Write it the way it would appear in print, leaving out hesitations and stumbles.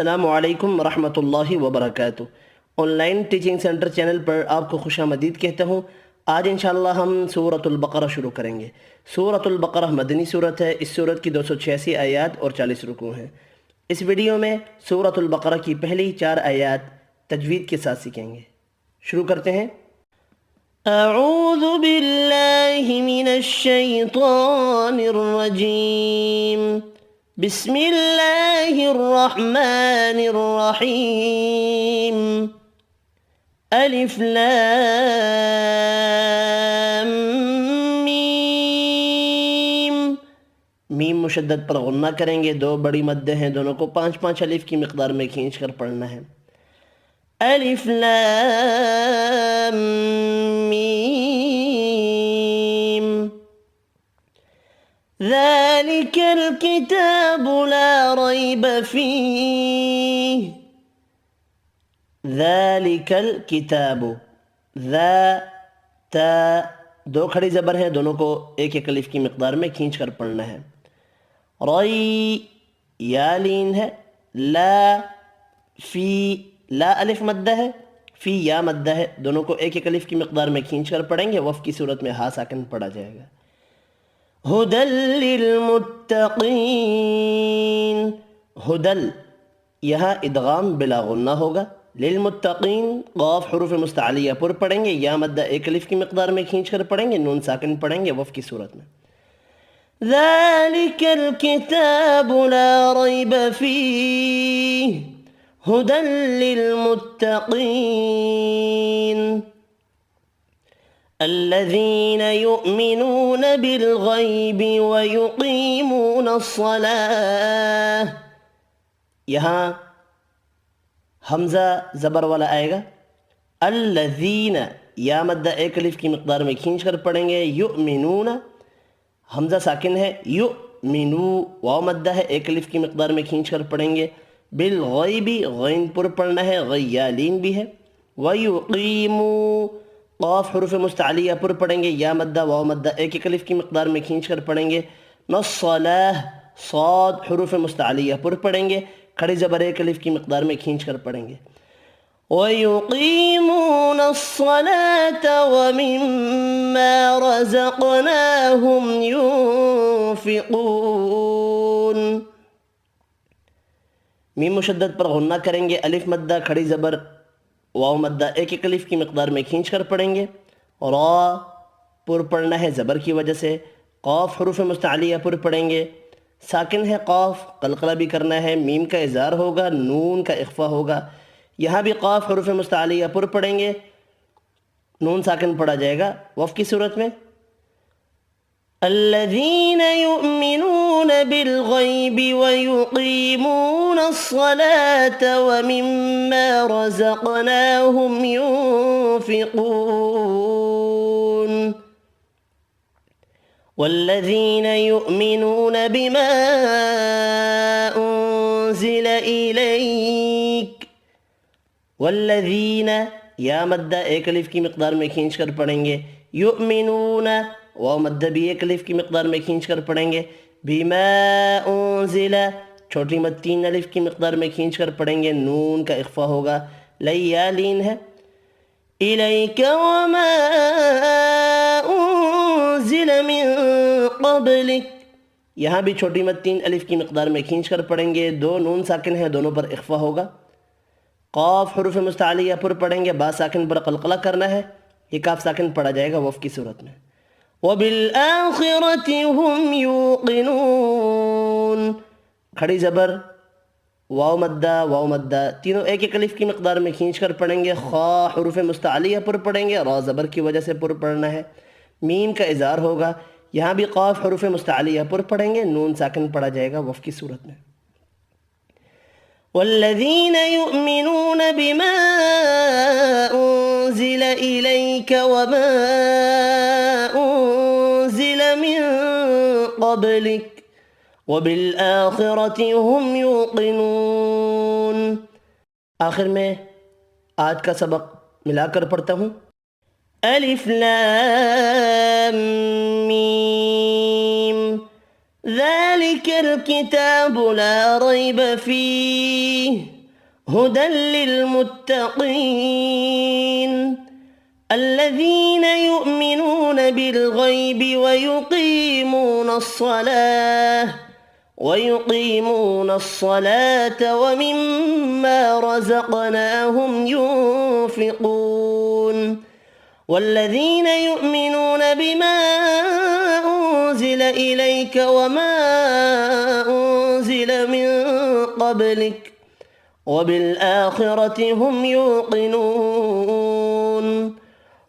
السلام علیکم ورحمۃ اللہ وبرکاتہ۔ Online teaching centre channel پر آپ کو خوش آمدید کہتا ہوں۔ آج انشاءاللہ ہم سورۃ البقرہ شروع کریں گے۔ سورۃ البقرہ مدنی سورت ہے۔ اس سورت کی 286 آیات اور 40 رکوع ہیں۔ اس ویڈیو میں سورۃ البقرہ کی پہلی 4 آیات تجوید کے ساتھ سیکھیں گے۔ شروع کرتے ہیں۔ اعوذ باللہ من الشیطان الرجیم، بسم اللہ الرحمن الرحیم، الف لام میم۔ میم مشدد پر غنہ کریں گے، 2 بڑی مدیں ہیں، دونوں کو 5 الف کی مقدار میں کھینچ کر پڑھنا ہے۔ الف لام میم، ذلك الكتاب لا ريب فيه، ذلك الكتاب، ذا تا 2 کھڑی زبر ہیں، دونوں کو 1 الف کی مقدار میں کھینچ کر پڑھنا ہے۔ ری یا لین ہے، لا فی لا الف مدہ ہے، فی یا مدہ ہے، دونوں کو 1 الف کی مقدار میں کھینچ کر پڑھیں گے۔ وف کی صورت میں ہا ساکن پڑھا جائے گا۔ ہدل للمتقین، ہدل یہاں ادغام بلا غنہ ہوگا۔ للمتقین قاف حروف مستعلیہ پر پڑھیں گے، یا مدہ 1 الف کی مقدار میں کھینچ کر پڑھیں گے، نون ساکن پڑھیں گے وف کی صورت میں۔ ذالک الکتاب لا ریب فیہ، ہدل للمتقین، الذين يؤمنون بالغيب ويقيمون الصلاة، یہاں حمزہ زبر والا آئے گا۔ الذین یا مدہ 1 الف کی مقدار میں کھینچ کر پڑھیں گے۔ یؤمنون حمزہ ساکن ہے، یؤمنو واو مدہ ہے، 1 الف کی مقدار میں کھینچ کر پڑھیں گے۔ بالغیب غین پر پڑھنا ہے، غیالین بھی ہے۔ ویقیموا قاف حروف مستعلیہ پر پڑھیں گے، یا مدہ واو مدہ 1 الف کی مقدار میں کھینچ کر پڑھیں گے۔ نصلاہ صاد حروف مستعلیہ پر پڑھیں گے، کھڑی زبر 1 الف کی مقدار میں کھینچ کر پڑھیں گے۔ وَيُقِيمُونَ الصَّلَاةَ وَمِمَّا رَزَقْنَاهُمْ يُنْفِقُونَ، میم مشدد پر غنہ کریں گے، الف مدہ کھڑی زبر واو مدہ 1 الف کی مقدار میں کھینچ کر پڑھیں گے۔ را پر پڑھنا ہے زبر کی وجہ سے۔ قاف حروف مستعلیہ پر پڑھیں گے، ساکن ہے قاف، قلقلہ بھی کرنا ہے، میم کا اظہار ہوگا، نون کا اخفا ہوگا۔ یہاں بھی قاف حروف مستعلیہ پر پڑھیں گے، نون ساکن پڑھا جائے گا وف کی صورت میں۔ الذين يؤمنون بالغيب ويقيمون الصلاة ومما رزقناهم ينفقون، والذين يؤمنون بما أنزل إليك، والذين یا مدہ 1 الف کی مقدار میں کھینچ کر پڑھیں گے۔ یؤمنون واو مدہ بھی 1 الف کی مقدار میں کھینچ کر پڑھیں گے۔ بما انزل چھوٹی مد 3 الف کی مقدار میں کھینچ کر پڑھیں گے، نون کا اخفا ہوگا، لیالین ہے۔ الیک وما انزل من قبلک، یہاں بھی چھوٹی مد 3 الف کی مقدار میں کھینچ کر پڑھیں گے، 2 نون ساکن ہیں، دونوں پر اخفا ہوگا۔ قاف حروف مستعلیہ پر پڑھیں گے، با ساکن پر قلقلہ کرنا ہے، یہ کاف ساکن پڑھا جائے گا وف کی صورت میں۔ وَبِالْآخِرَةِ هُمْ يُوقِنُونَ کھڑی زبر واو مدہ تینوں 1 الف کی مقدار میں کھینچ کر پڑھیں گے۔ خا حروف مستعلیہ پر پڑھیں گے، را زبر کی وجہ سے پر پڑھنا ہے، میم کا اظہار ہوگا۔ یہاں بھی قاف حروف مستعلیہ پر پڑھیں گے، نون ساکن پڑھا جائے گا وف کی صورت میں۔ والذین یؤمنون بما انزل الیک وما انزل من قبلک وبالآخرة هم یوقنون۔ آخر میں آج کا سبق ملا کر پڑھتا ہوں۔ الف لام میم، ذلك الكتاب لا ريب فيه هدى للمتقين الذين يؤمنون بالغيب ويقيمون الصلاة ومما رزقناهم ينفقون والذين يؤمنون بما أنزل إليك وما أنزل من قبلك وبالآخرة هم يوقنون